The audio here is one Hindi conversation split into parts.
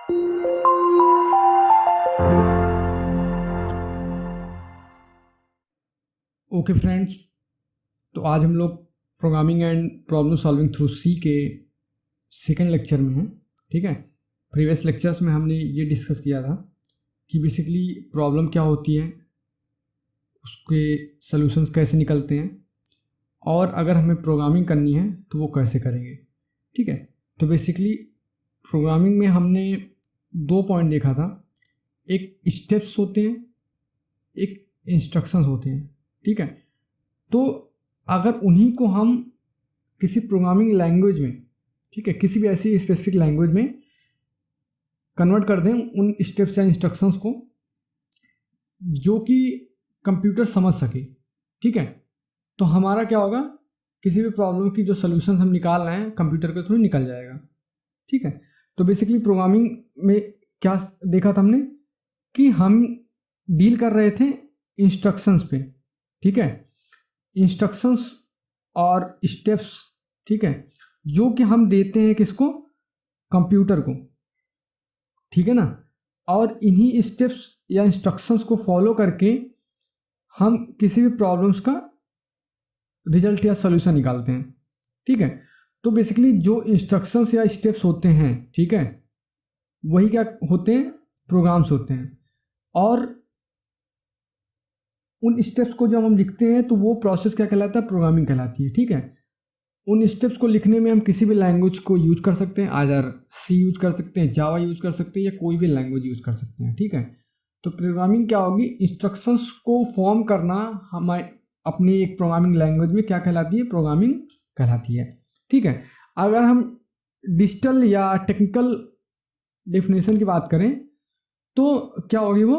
ओके फ्रेंड्स, तो आज हम लोग programming and problem solving through C के सेकंड लेक्चर में हैं। ठीक है, प्रीवियस लेक्चर्स में हमने ये डिस्कस किया था कि बेसिकली प्रॉब्लम क्या होती है, उसके सॉल्यूशंस कैसे निकलते हैं, और अगर हमें प्रोग्रामिंग करनी है तो वो कैसे करेंगे। ठीक है, तो बेसिकली प्रोग्रामिंग में हमने 2 पॉइंट देखा था। एक स्टेप्स होते हैं, एक इंस्ट्रक्शंस होते हैं। ठीक है, तो अगर उन्हीं को हम किसी प्रोग्रामिंग लैंग्वेज में, ठीक है, किसी भी ऐसी स्पेसिफिक लैंग्वेज में कन्वर्ट कर दें उन स्टेप्स या इंस्ट्रक्शंस को जो कि कंप्यूटर समझ सके, ठीक है, तो हमारा क्या होगा, किसी भी प्रॉब्लम की जो सॉल्यूशंस हम निकाल रहे हैं कंप्यूटर के थ्रू निकल जाएगा। ठीक है, तो बेसिकली प्रोग्रामिंग में क्या देखा था हमने कि हम डील कर रहे थे इंस्ट्रक्शंस पे। ठीक है, इंस्ट्रक्शंस और स्टेप्स, ठीक है, जो कि हम देते हैं किसको, कंप्यूटर को। ठीक है ना, और इन्हीं स्टेप्स या इंस्ट्रक्शंस को फॉलो करके हम किसी भी प्रॉब्लम्स का रिजल्ट या सॉल्यूशन निकालते हैं। ठीक है, तो बेसिकली जो इंस्ट्रक्शंस या स्टेप्स होते हैं, ठीक है, वही क्या होते हैं, प्रोग्राम्स होते हैं। और उन स्टेप्स को जब हम लिखते हैं तो वो प्रोसेस क्या कहलाता है, प्रोग्रामिंग कहलाती है। ठीक है, उन स्टेप्स को लिखने में हम किसी भी लैंग्वेज को यूज कर सकते हैं, आइदर सी यूज कर सकते हैं, जावा यूज कर सकते हैं, या कोई भी लैंग्वेज यूज कर सकते हैं। ठीक है, तो प्रोग्रामिंग क्या होगी, इंस्ट्रक्शंस को फॉर्म करना हमारे अपनी एक प्रोग्रामिंग लैंग्वेज में क्या कहलाती है, प्रोग्रामिंग कहलाती है। ठीक है, अगर हम डिजिटल या टेक्निकल डेफिनेशन की बात करें तो क्या होगी वो,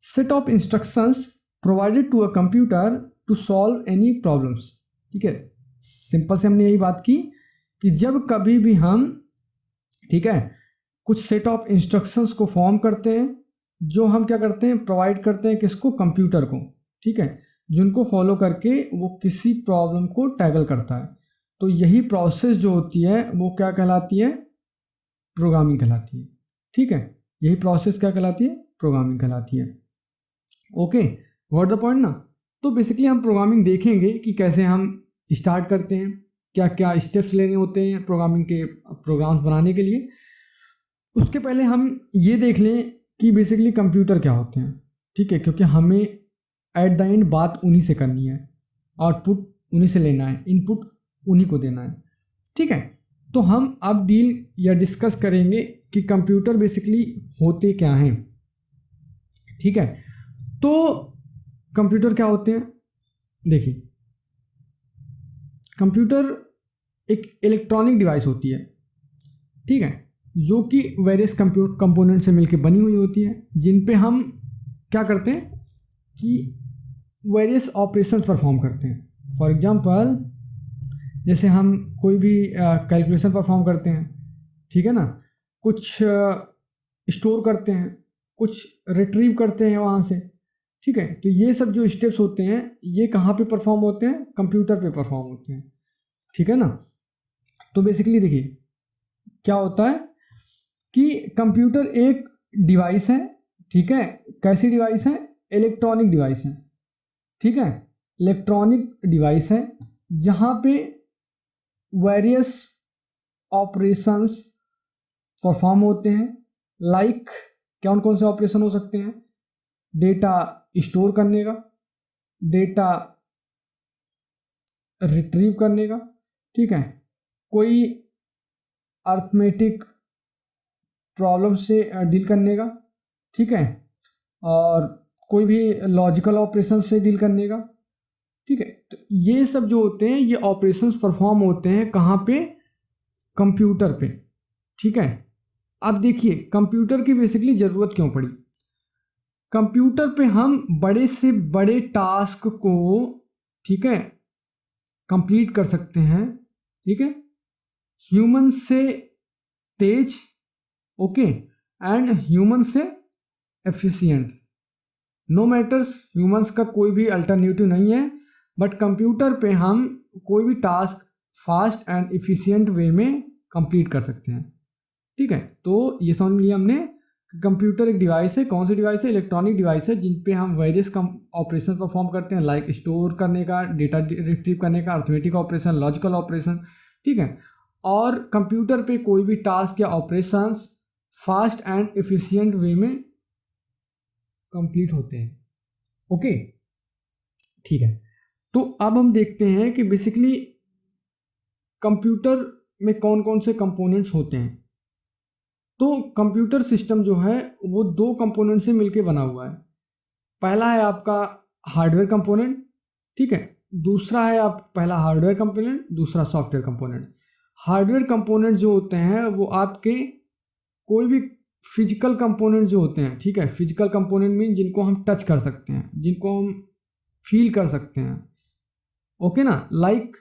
set of instructions provided to a computer to solve any problems. ठीक है, सिंपल से हमने यही बात की कि जब कभी भी हम, ठीक है, कुछ सेट ऑफ इंस्ट्रक्शंस को फॉर्म करते हैं, जो हम क्या करते हैं, प्रोवाइड करते हैं किसको, कंप्यूटर को। ठीक है, जिनको फॉलो करके वो किसी प्रॉब्लम को टैकल करता है, तो यही प्रोसेस जो होती है वो क्या कहलाती है, प्रोग्रामिंग कहलाती है। ठीक है, यही प्रोसेस क्या कहलाती है, प्रोग्रामिंग कहलाती है। ओके, गॉट द पॉइंट ना। तो बेसिकली हम प्रोग्रामिंग देखेंगे कि कैसे हम स्टार्ट करते हैं, क्या क्या स्टेप्स लेने होते हैं प्रोग्रामिंग के प्रोग्राम्स बनाने के लिए। उसके पहले हम ये देख लें कि बेसिकली कंप्यूटर क्या होते हैं। ठीक है, क्योंकि हमें एट द एंड बात उन्हीं से करनी है, आउटपुट उन्हीं से लेना है, इनपुट उन्हीं को देना है। ठीक है, तो हम अब डील या डिस्कस करेंगे कि कंप्यूटर बेसिकली होते क्या हैं। ठीक है, तो कंप्यूटर क्या होते हैं, देखिए, कंप्यूटर एक इलेक्ट्रॉनिक डिवाइस होती है, ठीक है, जो कि वेरियस कंपोनेंट से मिलकर बनी हुई होती है, जिन पे हम क्या करते हैं कि वेरियस ऑपरेशन परफॉर्म करते हैं। फॉर एग्जांपल, जैसे हम कोई भी कैलकुलेशन परफॉर्म करते हैं, ठीक है ना, कुछ स्टोर करते हैं, कुछ रिट्रीव करते हैं वहाँ से। ठीक है, तो ये सब जो स्टेप्स होते हैं ये कहाँ पे परफॉर्म होते हैं, कंप्यूटर पे परफॉर्म होते हैं। ठीक है ना, तो बेसिकली देखिए क्या होता है कि कंप्यूटर एक डिवाइस है। ठीक है, कैसी डिवाइस है, इलेक्ट्रॉनिक डिवाइस है। ठीक है, इलेक्ट्रॉनिक डिवाइस है जहाँ पे वेरियस ऑपरेशंस परफॉर्म होते हैं। लाइक कौन से ऑपरेशन हो सकते हैं, डेटा स्टोर करने का, डेटा रिट्रीव करने का, ठीक है, कोई अर्थमेटिक प्रॉब्लम से डील करने का, ठीक है, और कोई भी लॉजिकल ऑपरेशन से डील करने का। ठीक है, तो ये सब जो होते हैं ये ऑपरेशंस परफॉर्म होते हैं कहाँ पे, कंप्यूटर पे। ठीक है, अब देखिए कंप्यूटर की बेसिकली ज़रूरत क्यों पड़ी। कंप्यूटर पे हम बड़े से बड़े टास्क को, ठीक है, कंप्लीट कर सकते हैं। ठीक है, ह्यूमन से तेज, ओके, एंड ह्यूमन से एफिशिएंट। नो मैटर्स, ह्यूमंस का कोई भी अल्टरनेटिव नहीं है, बट कंप्यूटर पे हम कोई भी task fast and efficient way में कंप्लीट कर सकते हैं। ठीक है, तो ये समझ लिया हमने। कंप्यूटर एक डिवाइस है, कौन सी डिवाइस है? इलेक्ट्रॉनिक डिवाइस है जिन पे हम वेरियस ऑपरेशन परफॉर्म करते हैं, लाइक स्टोर करने का, डेटा रिट्रीव करने का, अर्थमेटिक ऑपरेशन, लॉजिकल ऑपरेशन, ठीक है। और कंप्यूटर पे कोई भी टास्क या operations fast and efficient way में कंप्लीट होते हैं। ओके, ठीक है। तो अब हम देखते हैं कि बेसिकली कंप्यूटर में कौन कौन से कंपोनेंट्स होते हैं। तो कंप्यूटर सिस्टम जो है वो दो कंपोनेंट से मिलकर बना हुआ है। पहला है आपका हार्डवेयर कंपोनेंट, ठीक है। दूसरा है पहला हार्डवेयर कंपोनेंट, दूसरा सॉफ्टवेयर कंपोनेंट। हार्डवेयर कंपोनेंट जो होते हैं वो आपके कोई भी फिजिकल कंपोनेंट जो होते हैं, ठीक है। फिजिकल कंपोनेंट मीन जिनको हम टच कर सकते हैं, जिनको हम फील कर सकते हैं, ओके ना। लाइक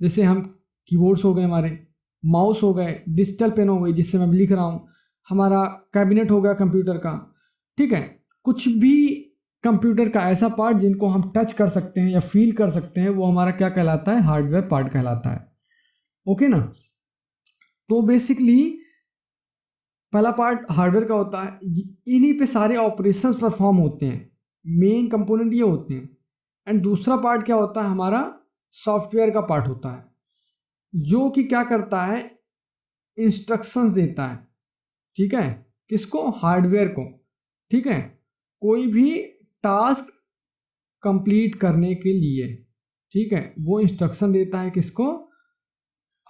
जैसे हम कीबोर्ड्स हो गए, हमारे माउस हो गए, डिजिटल पेन हो गई जिससे मैं लिख रहा हूँ, हमारा कैबिनेट हो गया कंप्यूटर का, ठीक है। कुछ भी कंप्यूटर का ऐसा पार्ट जिनको हम टच कर सकते हैं या फील कर सकते हैं वो हमारा क्या कहलाता है? हार्डवेयर पार्ट कहलाता है, ओके ना। तो बेसिकली पहला पार्ट हार्डवेयर का होता है, इन्हीं पे सारे ऑपरेशंस परफॉर्म होते हैं, मेन कंपोनेंट ये होते हैं। एंड दूसरा पार्ट क्या होता है? हमारा सॉफ्टवेयर का पार्ट होता है, जो कि क्या करता है? इंस्ट्रक्शंस देता है, ठीक है। किसको? हार्डवेयर को, ठीक है। कोई भी टास्क कंप्लीट करने के लिए, ठीक है, वो इंस्ट्रक्शन देता है किसको?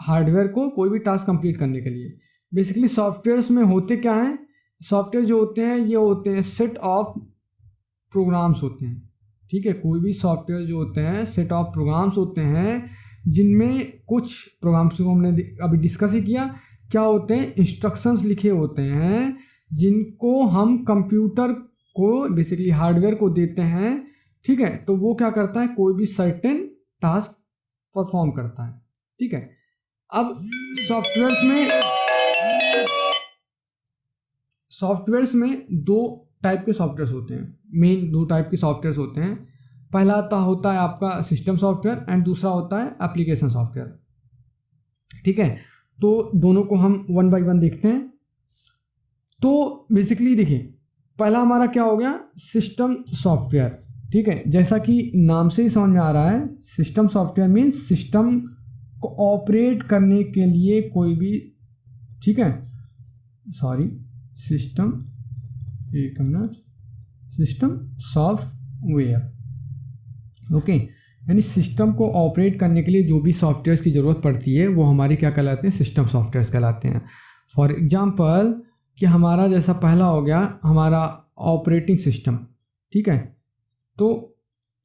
हार्डवेयर को, कोई भी टास्क कंप्लीट करने के लिए। बेसिकली सॉफ्टवेयर्स में होते क्या हैं? सॉफ्टवेयर जो होते हैं ये होते हैं सेट ऑफ प्रोग्राम्स होते हैं, ठीक है। कोई भी सॉफ्टवेयर जो होते हैं सेट ऑफ प्रोग्राम्स होते हैं, जिनमें कुछ प्रोग्राम्स को हमने अभी डिस्कस ही किया, क्या होते हैं? इंस्ट्रक्शंस लिखे होते हैं जिनको हम कंप्यूटर को, बेसिकली हार्डवेयर को देते हैं, ठीक है। तो वो क्या करता है? कोई भी सर्टेन टास्क परफॉर्म करता है, ठीक है। अब सॉफ्टवेयर्स में दो टाइप के सॉफ्टवेयर्स होते हैं, मेन दो टाइप के सॉफ्टवेयर्स होते हैं। पहला होता है आपका सिस्टम सॉफ्टवेयर एंड दूसरा होता है एप्लीकेशन सॉफ्टवेयर, ठीक है। तो दोनों को हम वन बाय वन देखते हैं। तो बेसिकली देखिए, पहला हमारा क्या हो गया? सिस्टम सॉफ्टवेयर, ठीक है। जैसा कि नाम से ही समझ में आ रहा है, सिस्टम सॉफ्टवेयर मीन्स सिस्टम को ऑपरेट करने के लिए कोई भी, ठीक है, सिस्टम सॉफ्टवेयर, ओके। यानी सिस्टम को ऑपरेट करने के लिए जो भी सॉफ्टवेयर्स की ज़रूरत पड़ती है वो हमारे क्या कहलाते हैं? सिस्टम सॉफ्टवेयर्स कहलाते हैं। फॉर एग्जांपल कि हमारा जैसा पहला हो गया हमारा ऑपरेटिंग सिस्टम, ठीक है। तो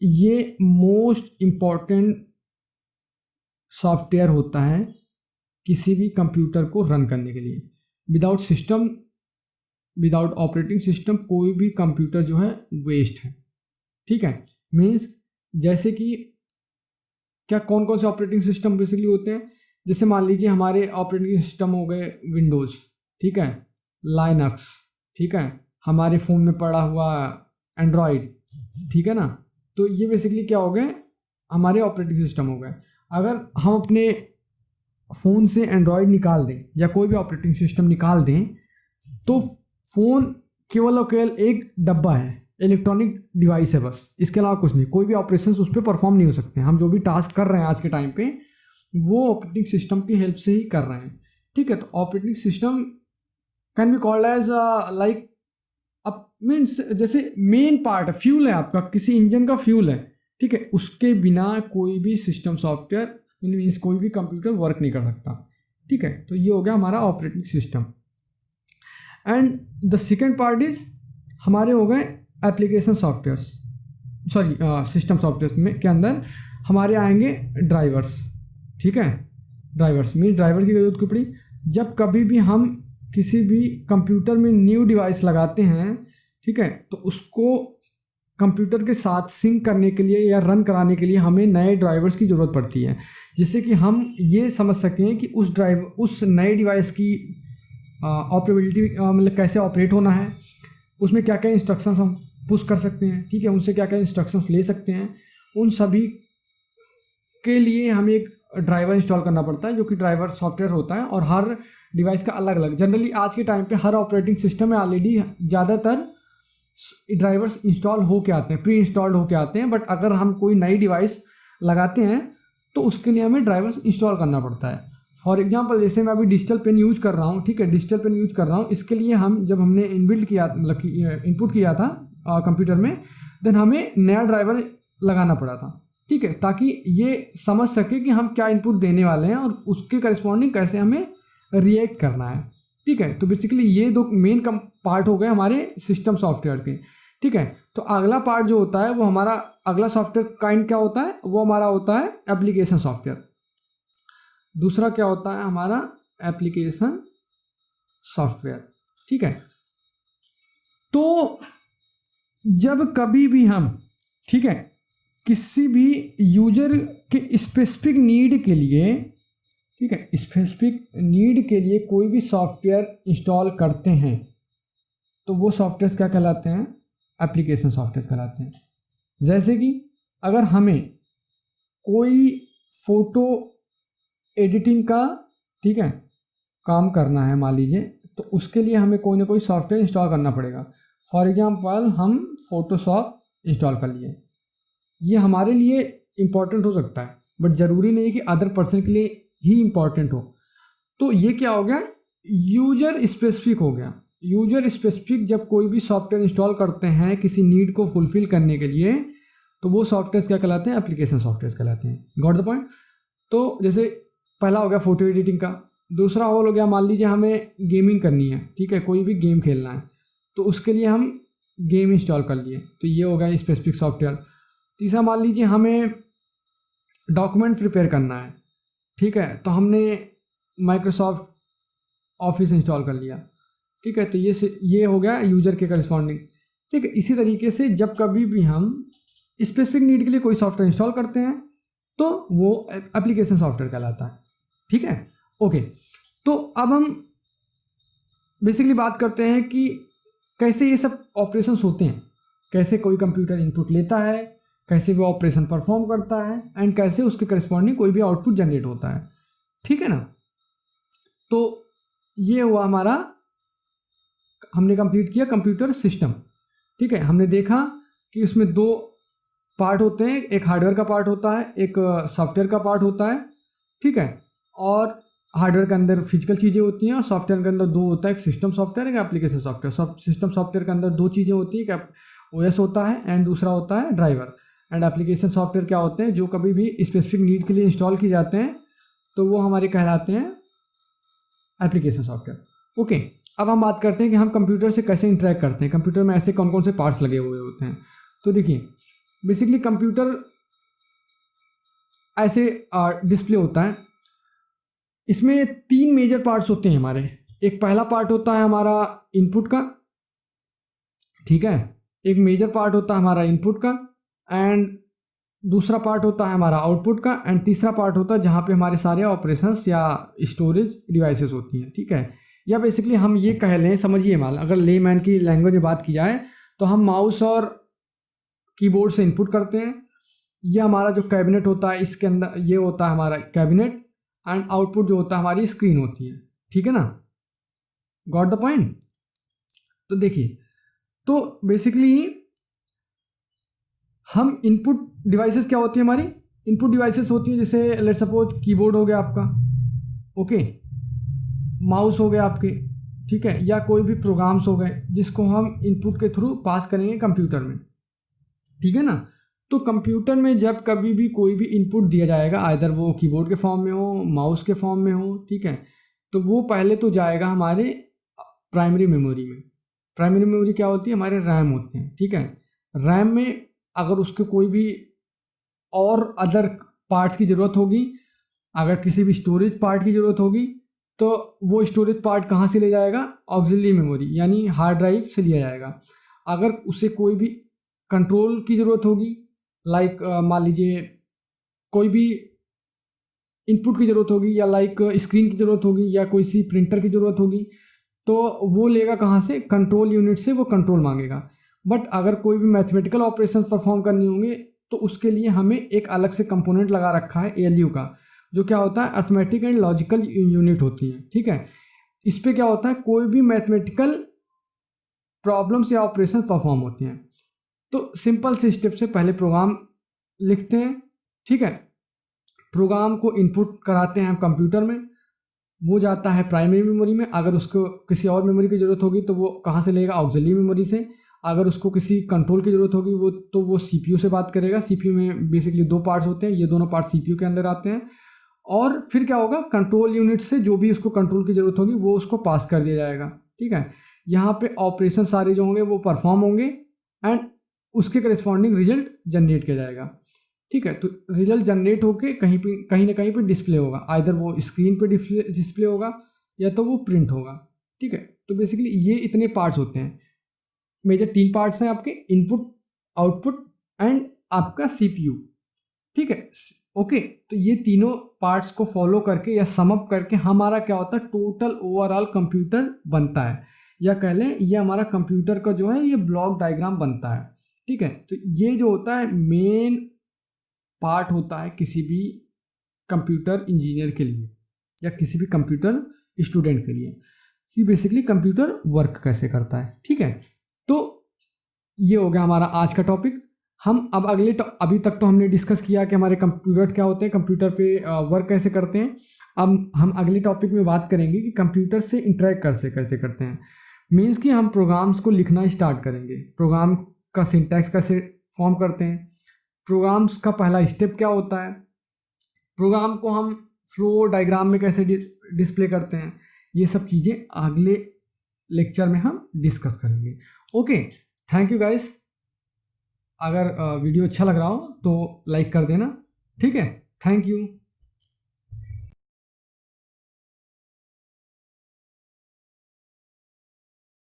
ये मोस्ट इम्पॉर्टेंट सॉफ्टवेयर होता है किसी भी कंप्यूटर को रन करने के लिए। विदाउट ऑपरेटिंग सिस्टम कोई भी कंप्यूटर जो है वेस्ट है, ठीक है। मीन्स जैसे कि क्या कौन कौन से ऑपरेटिंग सिस्टम बेसिकली होते हैं? जैसे मान लीजिए हमारे ऑपरेटिंग सिस्टम हो गए विंडोज़, ठीक है, लाइनक्स, ठीक है, हमारे फ़ोन में पड़ा हुआ एंड्रॉयड, ठीक है ना। तो ये बेसिकली क्या हो गए? हमारे ऑपरेटिंग सिस्टम हो गए। अगर हम अपने फ़ोन से एंड्रॉयड निकाल दें या कोई भी ऑपरेटिंग सिस्टम निकाल दें तो फ़ोन केवल और केवल एक डब्बा है, इलेक्ट्रॉनिक डिवाइस है बस, इसके अलावा कुछ नहीं। कोई भी ऑपरेशंस उस पर परफॉर्म नहीं हो सकते। हम जो भी टास्क कर रहे हैं आज के टाइम पे वो ऑपरेटिंग सिस्टम की हेल्प से ही कर रहे हैं, ठीक है। तो operating system can be called as like means जैसे मेन पार्ट है, फ्यूल है आपका, किसी इंजन का फ्यूल है, ठीक है। उसके बिना कोई भी सिस्टम सॉफ्टवेयर मीन्स कोई भी कंप्यूटर वर्क नहीं कर सकता, ठीक है। तो ये हो गया हमारा operating system. And the second part is हमारे हो गए एप्लीकेशन सॉफ्टवेयर्स, सिस्टम सॉफ्टवेयर में के अंदर हमारे आएंगे ड्राइवर्स, ठीक है। ड्राइवर्स मीन ड्राइवर की जरूरत क्यों पड़ी? जब कभी भी हम किसी भी कंप्यूटर में न्यू डिवाइस लगाते हैं, ठीक है, तो उसको कंप्यूटर के साथ सिंक करने के लिए या रन कराने के लिए हमें नए ड्राइवर्स की ज़रूरत पड़ती है, जिससे कि हम ये समझ सकें कि उस नए डिवाइस की ऑपरेबिलिटी मतलब कैसे ऑपरेट होना है, उसमें क्या क्या इंस्ट्रक्शंस हम पुश कर सकते हैं, ठीक है, उनसे क्या क्या इंस्ट्रक्शंस ले सकते हैं। उन सभी के लिए हमें एक ड्राइवर इंस्टॉल करना पड़ता है, जो कि ड्राइवर सॉफ्टवेयर होता है, और हर डिवाइस का अलग अलग। जनरली आज के टाइम पे हर ऑपरेटिंग सिस्टम में ऑलरेडी ज़्यादातर ड्राइवर्स इंस्टॉल हो के आते हैं, प्री इंस्टॉल्ड हो के आते हैं। बट अगर हम कोई नई डिवाइस लगाते हैं तो उसके लिए हमें ड्राइवर्स इंस्टॉल करना पड़ता है। फॉर एग्जांपल जैसे मैं अभी डिजिटल पेन यूज़ कर रहा हूँ, ठीक है, डिजिटल पेन यूज़ कर रहा हूँ, इसके लिए हम जब हमने इनबिल्ट किया, मतलब कि इनपुट किया था कंप्यूटर में, देन हमें नया ड्राइवर लगाना पड़ा था, ठीक है, ताकि ये समझ सके कि हम क्या इनपुट देने वाले हैं और उसके करस्पॉन्डिंग कैसे हमें रिएक्ट करना है, ठीक है। तो बेसिकली ये दो मेन पार्ट हो गए हमारे सिस्टम सॉफ्टवेयर के, ठीक है। तो अगला पार्ट जो होता है वो हमारा, अगला सॉफ्टवेयर काइंड क्या होता है, वो हमारा होता है एप्लीकेशन सॉफ्टवेयर। दूसरा क्या होता है हमारा, एप्लीकेशन सॉफ्टवेयर, ठीक है। तो जब कभी भी हम, ठीक है, किसी भी यूजर के स्पेसिफिक नीड के लिए, ठीक है, स्पेसिफिक नीड के लिए कोई भी सॉफ्टवेयर इंस्टॉल करते हैं तो वो सॉफ्टवेयर क्या कहलाते हैं, एप्लीकेशन सॉफ्टवेयर कहलाते हैं। जैसे कि अगर हमें कोई फोटो एडिटिंग का, ठीक है, काम करना है मान लीजिए, तो उसके लिए हमें कोई ना कोई सॉफ्टवेयर इंस्टॉल करना पड़ेगा। फॉर एग्जांपल हम फोटोशॉप इंस्टॉल कर लिए, ये हमारे लिए इम्पॉर्टेंट हो सकता है बट ज़रूरी नहीं है कि अदर पर्सन के लिए ही इम्पॉर्टेंट हो। तो ये क्या हो गया, यूजर स्पेसिफिक हो गया। यूजर स्पेसिफिक जब कोई भी सॉफ्टवेयर इंस्टॉल करते हैं किसी नीड को फुलफिल करने के लिए, तो वो सॉफ्टवेयर क्या कहलाते हैं, एप्लीकेशन सॉफ्टवेयर कहलाते हैं। Got the point. तो जैसे पहला हो गया फोटो एडिटिंग का, दूसरा हो गया मान लीजिए हमें गेमिंग करनी है, ठीक है, कोई भी गेम खेलना है, तो उसके लिए हम गेम इंस्टॉल कर लिए, तो ये हो गया स्पेसिफिक सॉफ्टवेयर। तीसरा मान लीजिए हमें डॉक्यूमेंट प्रिपेयर करना है, ठीक है, तो हमने माइक्रोसॉफ्ट ऑफिस इंस्टॉल कर लिया, ठीक है, तो ये हो गया यूजर के करस्पॉन्डिंग, ठीक है। इसी तरीके से जब कभी भी हम स्पेसिफिक नीड के लिए कोई सॉफ्टवेयर इंस्टॉल करते हैं तो वो एप्लीकेशन सॉफ्टवेयर कहलाता है, ठीक है, ओके। तो अब हम बेसिकली बात करते हैं कि कैसे ये सब ऑपरेशंस होते हैं, कैसे कोई कंप्यूटर इनपुट लेता है, कैसे वो ऑपरेशन परफॉर्म करता है, एंड कैसे उसके करस्पॉन्डिंग कोई भी आउटपुट जनरेट होता है, ठीक है ना। तो ये हुआ हमारा, हमने कंप्लीट किया कंप्यूटर सिस्टम, ठीक है। हमने देखा कि इसमें दो पार्ट होते हैं, एक हार्डवेयर का पार्ट होता है, एक सॉफ्टवेयर का पार्ट होता है, ठीक है। और हार्डवेयर के अंदर फिजिकल चीज़ें होती हैं और सॉफ्टवेयर के अंदर दो होता है, एक सिस्टम सॉफ्टवेयर, एक एप्लीकेशन सॉफ्टवेयर। सिस्टम सॉफ्टवेयर के अंदर दो चीज़ें होती हैं, एक ओएस होता है एंड दूसरा होता है ड्राइवर। एंड एप्लीकेशन सॉफ्टवेयर क्या होते हैं, जो कभी भी स्पेसिफिक नीड के लिए इंस्टॉल किए जाते हैं, तो वो हमारे कहलाते हैं एप्लीकेशन सॉफ्टवेयर, ओके। अब हम बात करते हैं कि हम कंप्यूटर से कैसे इंटरेक्ट करते हैं, कंप्यूटर में ऐसे कौन कौन से पार्ट्स लगे हुए होते हैं। तो देखिए बेसिकली कंप्यूटर ऐसे डिस्प्ले होता है, इसमें तीन मेजर पार्ट्स होते हैं हमारे। एक पहला पार्ट होता है हमारा इनपुट का, ठीक है, एक मेजर पार्ट होता है हमारा इनपुट का, एंड दूसरा पार्ट होता है हमारा आउटपुट का, एंड तीसरा पार्ट होता है जहाँ पे हमारे सारे ऑपरेशंस या स्टोरेज डिवाइसेस होती हैं, ठीक है। या बेसिकली हम ये कह लें, समझिए माल, अगर लेमैन की लैंग्वेज में बात की जाए तो हम माउस और कीबोर्ड से इनपुट करते हैं। ये हमारा जो कैबिनेट होता है, इसके अंदर ये होता है हमारा कैबिनेट, एंड आउटपुट जो होता है हमारी स्क्रीन होती है, ठीक है ना। Got the point. तो देखिए, तो बेसिकली हम इनपुट डिवाइसेस क्या होती है, हमारी इनपुट डिवाइसेस होती है, जैसे लेट्स सपोज कीबोर्ड हो गया आपका, ओके, माउस हो गया आपके, ठीक है, या कोई भी प्रोग्राम्स हो गए जिसको हम इनपुट के थ्रू पास करेंगे कंप्यूटर में, ठीक है ना। तो कंप्यूटर में जब कभी भी कोई भी इनपुट दिया जाएगा, आइदर वो कीबोर्ड के फॉर्म में हो, माउस के फॉर्म में हो, ठीक है, तो वो पहले तो जाएगा हमारे प्राइमरी मेमोरी में। प्राइमरी मेमोरी क्या होती है, हमारे रैम होते हैं, ठीक है। रैम में अगर उसके कोई भी और अदर पार्ट्स की ज़रूरत होगी, अगर किसी भी स्टोरेज पार्ट की ज़रूरत होगी, तो वो स्टोरेज पार्ट कहाँ से ले जाएगा, ऑक्सिलरी मेमोरी यानी हार्ड ड्राइव से लिया जाएगा। अगर उसे कोई भी कंट्रोल की ज़रूरत होगी, लाइक मान लीजिए कोई भी इनपुट की ज़रूरत होगी, या लाइक स्क्रीन की ज़रूरत होगी, या कोई सी प्रिंटर की ज़रूरत होगी, तो वो लेगा कहाँ से, कंट्रोल यूनिट से वो कंट्रोल मांगेगा। बट अगर कोई भी मैथमेटिकल ऑपरेशन परफॉर्म करनी होंगे तो उसके लिए हमें एक अलग से कंपोनेंट लगा रखा है ALU का, जो क्या होता है अर्थमेटिक एंड लॉजिकल यूनिट होती है, ठीक है। इस पे क्या होता है, कोई भी मैथमेटिकल प्रॉब्लम्स या ऑपरेशन परफॉर्म होते हैं। तो सिंपल से स्टेप से पहले प्रोग्राम लिखते हैं, ठीक है। प्रोग्राम को इनपुट कराते हैं हम कंप्यूटर में, वो जाता है प्राइमरी मेमोरी में। अगर उसको किसी और मेमोरी की ज़रूरत होगी तो वो कहाँ से लेगा, ऑक्सिलरी मेमोरी से। अगर उसको किसी कंट्रोल की ज़रूरत होगी वो सीपीयू से बात करेगा। सीपीयू में बेसिकली 2 पार्ट्स होते हैं, ये दोनों पार्ट सीपीयू के अंदर आते हैं। और फिर क्या होगा, कंट्रोल यूनिट से जो भी उसको कंट्रोल की ज़रूरत होगी वो उसको पास कर दिया जाएगा, ठीक है। यहाँ पे ऑपरेशन सारे जो होंगे वो परफॉर्म होंगे एंड उसके करेस्पॉन्डिंग रिजल्ट जनरेट किया जाएगा, ठीक है। तो रिजल्ट जनरेट होके कहीं ना कहीं पे डिस्प्ले होगा, आइदर वो स्क्रीन पे डिस्प्ले होगा या तो वो प्रिंट होगा, ठीक है। तो बेसिकली ये इतने पार्ट्स होते हैं। मेजर 3 पार्ट्स हैं आपके, इनपुट, आउटपुट एंड आपका सीपीयू, ठीक है। ओके, तो ये तीनों पार्ट्स को फॉलो करके या समअप करके हमारा क्या होता है, टोटल ओवरऑल कंप्यूटर बनता है, या कह लें ये हमारा कंप्यूटर का जो है ये ब्लॉक डायग्राम बनता है, ठीक है। तो ये जो होता है मेन पार्ट होता है किसी भी कंप्यूटर इंजीनियर के लिए या किसी भी कंप्यूटर स्टूडेंट के लिए, कि बेसिकली कंप्यूटर वर्क कैसे करता है, ठीक है। तो ये हो गया हमारा आज का टॉपिक। हम अब अभी तक तो हमने डिस्कस किया कि हमारे कंप्यूटर क्या होते हैं, कंप्यूटर पे वर्क कैसे करते हैं। अब हम अगले टॉपिक में बात करेंगे कि कंप्यूटर से इंटरेक्ट कैसे करते हैं। मीन्स कि हम प्रोग्राम्स को लिखना स्टार्ट करेंगे, प्रोग्राम का सिंटैक्स कैसे फॉर्म करते हैं, प्रोग्राम्स का पहला स्टेप क्या होता है, प्रोग्राम को हम फ्लो डायग्राम में कैसे डिस्प्ले करते हैं, ये सब चीज़ें अगले लेक्चर में हम डिस्कस करेंगे। Okay, thank you guys. अगर वीडियो अच्छा लग रहा हो तो लाइक कर देना, ठीक है। Thank you.